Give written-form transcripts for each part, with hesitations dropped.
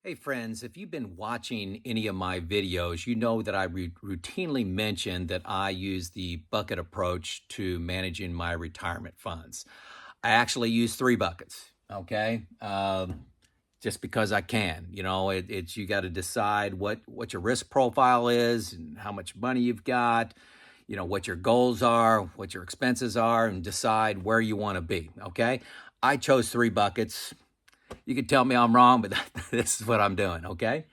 Hey friends, if you've been watching any of my videos, you know that I routinely mention that I use the bucket approach to managing my retirement funds. I actually use three buckets, okay? Just because I can. It's you got to decide what your risk profile is and how much money you've got, what your goals are, what your expenses are, and decide where you want to be, okay? I chose three buckets. You can tell me I'm wrong, but this is what I'm doing, okay?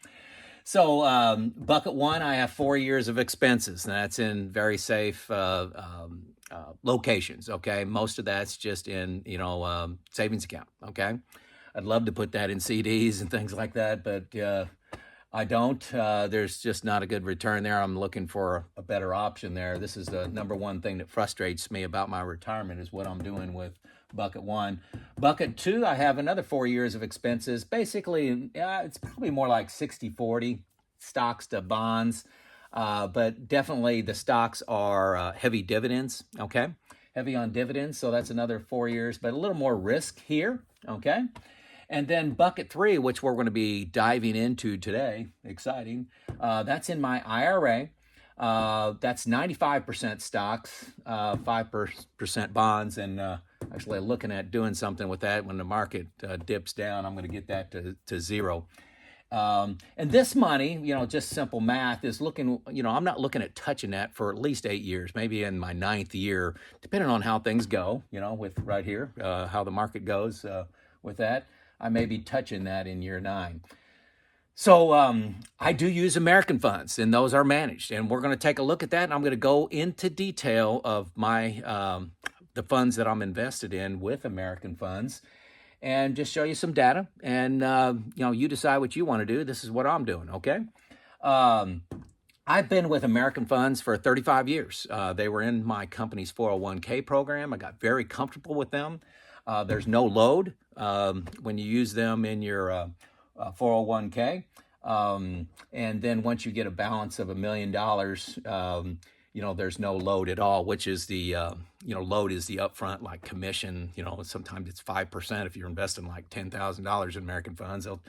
So, bucket one, I have 4 years of expenses, and that's in very safe locations, okay? Most of that's just in, savings account, okay? I'd love to put that in CDs and things like that, but I don't. There's just not a good return there. I'm looking for a better option there. This is the number one thing that frustrates me about my retirement is what I'm doing with bucket one. Bucket two, I have another 4 years of expenses. Basically, it's probably more like 60-40 stocks to bonds. But definitely the stocks are heavy dividends, okay? Heavy on dividends, so that's another 4 years, but a little more risk here, okay? And then bucket three, which we're going to be diving into today, exciting, that's in my IRA. That's 95% stocks, 5% bonds, and actually looking at doing something with that when the market dips down. I'm going to get that to zero. And this money, just simple math is looking, I'm not looking at touching that for at least 8 years, maybe in my ninth year, depending on how things go, with right here, how the market goes with that. I may be touching that in year 9. So I do use American funds, and those are managed. And we're going to take a look at that, and I'm going to go into detail of my the funds that I'm invested in with American funds, and just show you some data. And you decide what you want to do. This is what I'm doing. Okay. I've been with American funds for 35 years. They were in my company's 401k program. I got very comfortable with them. There's no load when you use them in your 401k. And then once you get a balance of $1 million, there's no load at all, which is the, load is the upfront like commission. Sometimes it's 5%. If you're investing like $10,000 in American funds, they'll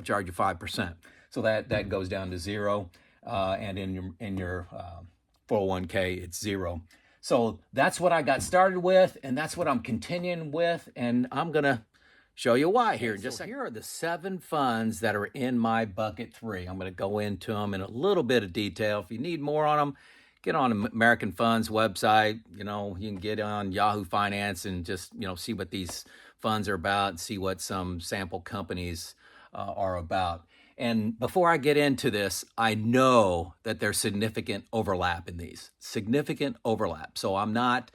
charge you 5%. So that goes down to zero. And in your 401k, it's zero. So that's what I got started with, and that's what I'm continuing with, and I'm going to show you why here. Here are the 7 funds that are in my bucket 3. I'm going to go into them in a little bit of detail. If you need more on them, get on American Funds website. You can get on Yahoo Finance and just, see what these funds are about and see what some sample companies are about. And before I get into this, I know that there's significant overlap in these, significant overlap. So I'm not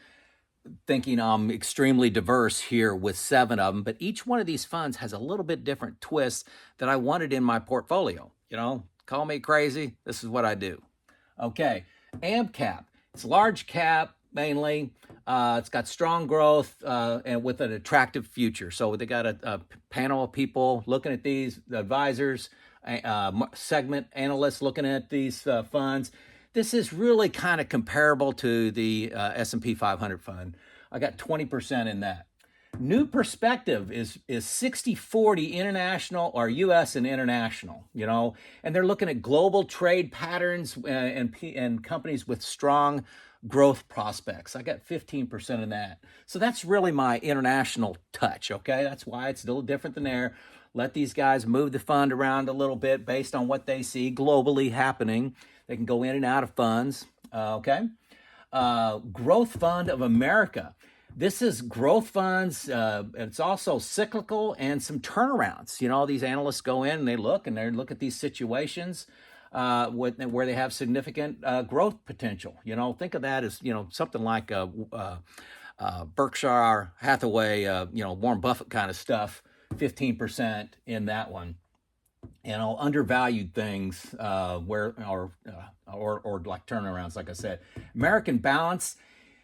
thinking I'm extremely diverse here with 7 of them, but each one of these funds has a little bit different twist that I wanted in my portfolio. Call me crazy. This is what I do. Okay, AMCAP. It's large cap mainly. It's got strong growth and with an attractive future. So they got a panel of people looking at these, advisors, segment analysts looking at these funds. This is really kind of comparable to the S&P 500 fund. I got 20% in that. New Perspective is 60-40 international or U.S. and international, and they're looking at global trade patterns and companies with strong growth prospects. I got 15% in that. So that's really my international touch, okay? That's why it's a little different than there. Let these guys move the fund around a little bit based on what they see globally happening. They can go in and out of funds, okay? Growth Fund of America. This is growth funds. It's also cyclical and some turnarounds. These analysts go in and they look at these situations where they have significant growth potential. Think of that as, something like Berkshire Hathaway, Warren Buffett kind of stuff, 15% in that one. Undervalued things or like turnarounds, like I said. American Balance.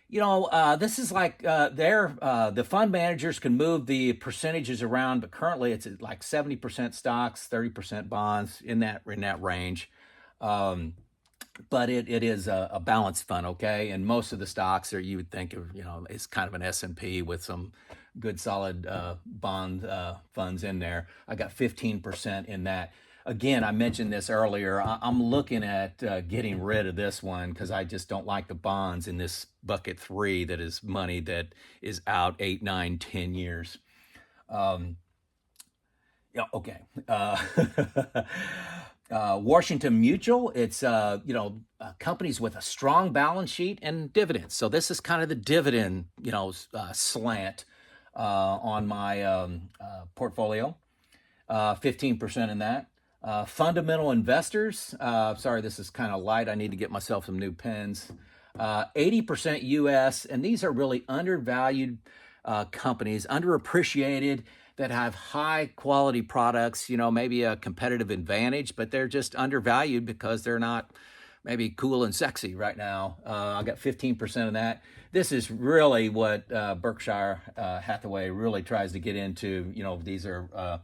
This is like the fund managers can move the percentages around, but currently it's like 70% stocks, 30% bonds in that range. But it is a balanced fund, okay? And most of the stocks you would think of, it's kind of an S&P with some good solid bond funds in there. I got 15% in that. again, I mentioned this earlier. I'm looking at getting rid of this one because I just don't like the bonds in this bucket 3 that is money that is out 8, 9, 10 years. Yeah, okay. Washington Mutual, it's companies with a strong balance sheet and dividends. So this is kind of the dividend slant on my portfolio. 15% in that. Fundamental investors. Sorry, this is kind of light. I need to get myself some new pens. 80% US, and these are really undervalued companies, underappreciated, that have high quality products, maybe a competitive advantage, but they're just undervalued because they're not maybe cool and sexy right now. I got 15% of that. This is really what Berkshire Hathaway really tries to get into. These are,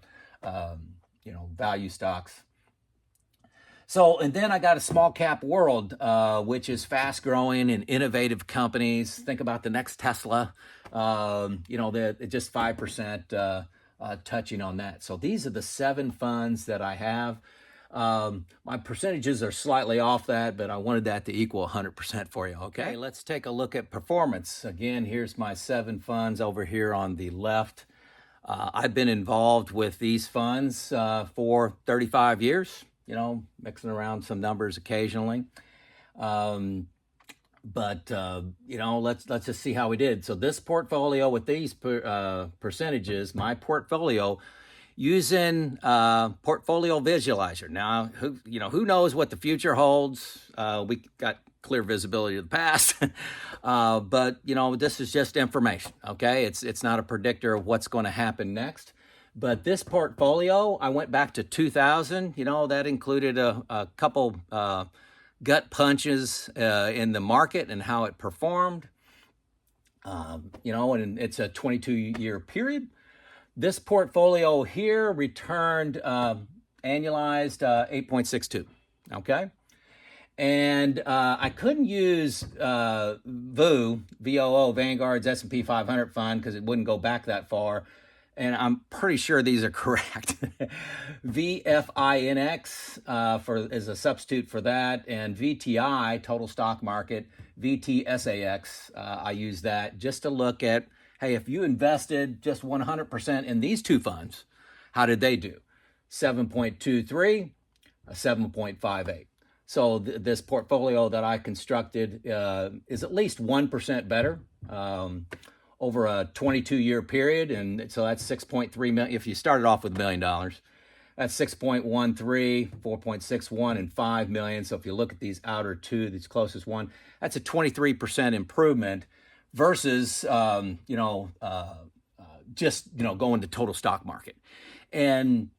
value stocks. So, and then I got a small cap world, which is fast growing and innovative companies. Think about the next Tesla, just 5%. Touching on that. So these are the 7 funds that I have. My percentages are slightly off that, but I wanted that to equal 100% for you. Okay, let's take a look at performance. Again, here's my 7 funds over here on the left. I've been involved with these funds for 35 years, mixing around some numbers occasionally. But let's just see how we did. So this portfolio with these percentages, my portfolio using portfolio visualizer. Now, who knows what the future holds? We got clear visibility of the past, but this is just information. Okay, it's not a predictor of what's going to happen next. But this portfolio, I went back to 2000. That included a couple gut punches in the market and how it performed. And it's a 22-year period. This portfolio here returned annualized 8.62. Okay. And I couldn't use VOO, V-O-O, Vanguard's S&P 500 fund, because it wouldn't go back that far. And I'm pretty sure these are correct. VFINX is a substitute for that, and VTI, total stock market, VTSAX, I use that just to look at, hey, if you invested just 100% in these 2 funds, how did they do? 7.23, 7.58. So this portfolio that I constructed is at least 1% better. Over a 22-year period, and so that's 6.3 million. If you started off with $1 million, that's 6.13, 4.61, and 5 million. So if you look at these outer 2, these closest one, that's a 23% improvement versus just going to total stock market. And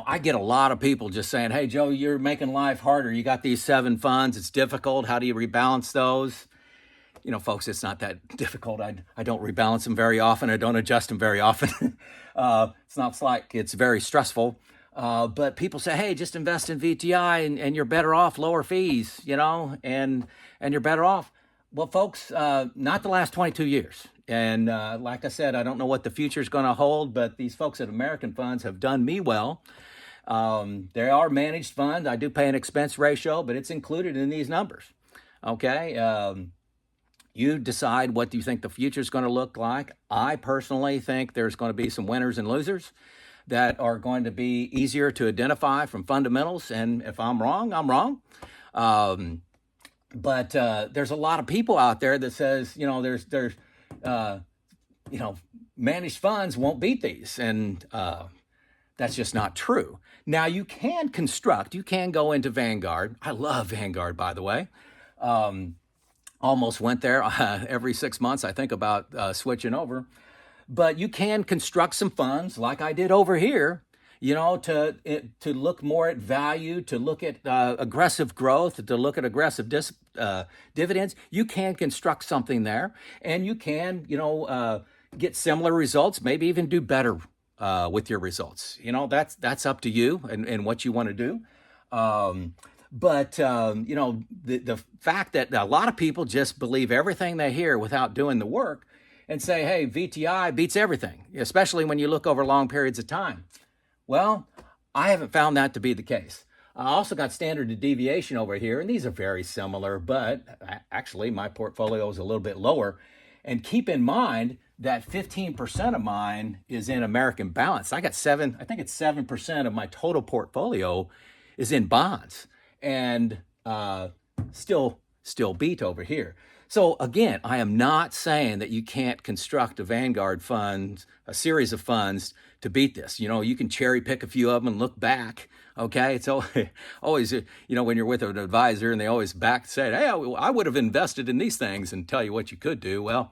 I get a lot of people just saying, "Hey, Joe, you're making life harder. You got these 7 funds. It's difficult. How do you rebalance those?" Folks, it's not that difficult. I don't rebalance them very often. I don't adjust them very often. It's not like it's very stressful. But people say, hey, just invest in VTI and you're better off, lower fees, and you're better off. Well, folks, not the last 22 years. And like I said, I don't know what the future is going to hold, but these folks at American Funds have done me well. They are managed funds. I do pay an expense ratio, but it's included in these numbers. Okay. You decide what you think the future is going to look like. I personally think there's going to be some winners and losers that are going to be easier to identify from fundamentals. And if I'm wrong, I'm wrong. But there's a lot of people out there that says, managed funds won't beat these. And that's just not true. Now, you can go into Vanguard. I love Vanguard, by the way. Almost went there every 6 months. I think about switching over. But you can construct some funds like I did over here, to look more at value, to look at aggressive growth, to look at aggressive dividends. You can construct something there, and you can, get similar results, maybe even do better with your results. That's up to you and what you want to do. But the fact that a lot of people just believe everything they hear without doing the work and say, hey, VTI beats everything, especially when you look over long periods of time. Well, I haven't found that to be the case. I also got standard deviation over here, and these are very similar, but actually my portfolio is a little bit lower. And keep in mind that 15% of mine is in American balance. I think it's 7% of my total portfolio is in bonds, and still beat over here. So again, I am not saying that you can't construct a Vanguard fund, a series of funds to beat this. You can cherry pick a few of them and look back. Okay, it's always when you're with an advisor and they always say, hey, I would have invested in these things and tell you what you could do. Well,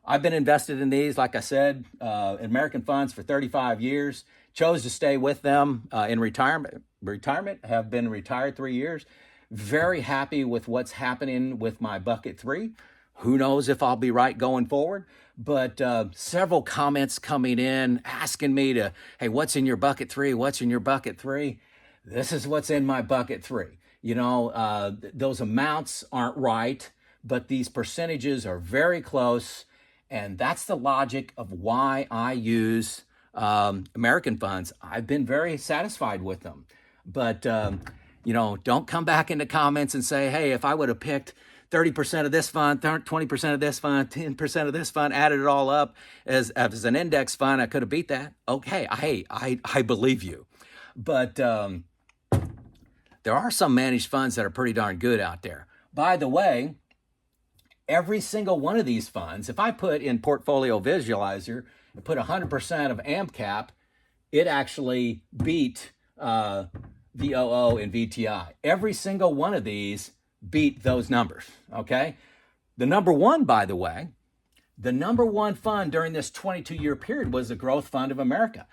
I've been invested in these, like I said, American funds for 35 years. Chose to stay with them in retirement. Have been retired 3 years. Very happy with what's happening with my bucket 3. Who knows if I'll be right going forward, but several comments coming in asking me hey, what's in your bucket 3? What's in your bucket 3? This is what's in my bucket 3. Those amounts aren't right, but these percentages are very close. And that's the logic of why I use American funds. I've been very satisfied with them, but don't come back into comments and say, hey, if I would have picked 30% of this fund, 20% of this fund, 10% of this fund, added it all up as an index fund, I could have beat that. Okay, I believe you. But there are some managed funds that are pretty darn good out there. By the way, every single one of these funds, if I put in Portfolio Visualizer and put 100% of AMCAP, it actually beat VOO and VTI. Every single one of these beat those numbers, okay? The number one fund during this 22-year period was the Growth Fund of America.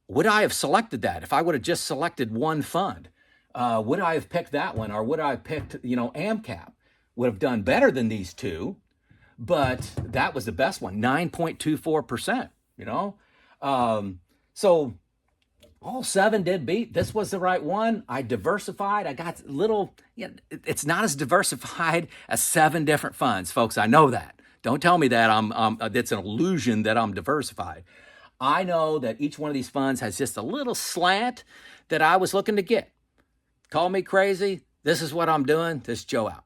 Would I have selected that? If I would have just selected one fund, would I have picked that one, or would I have picked, AMCAP? Would have done better than these two, but that was the best one, 9.24%, So all 7 did beat. This was the right one. I diversified. I got it's not as diversified as 7 different funds, folks. I know that. Don't tell me that it's an illusion that I'm diversified. I know that each one of these funds has just a little slant that I was looking to get. Call me crazy. This is what I'm doing. This is Joe out.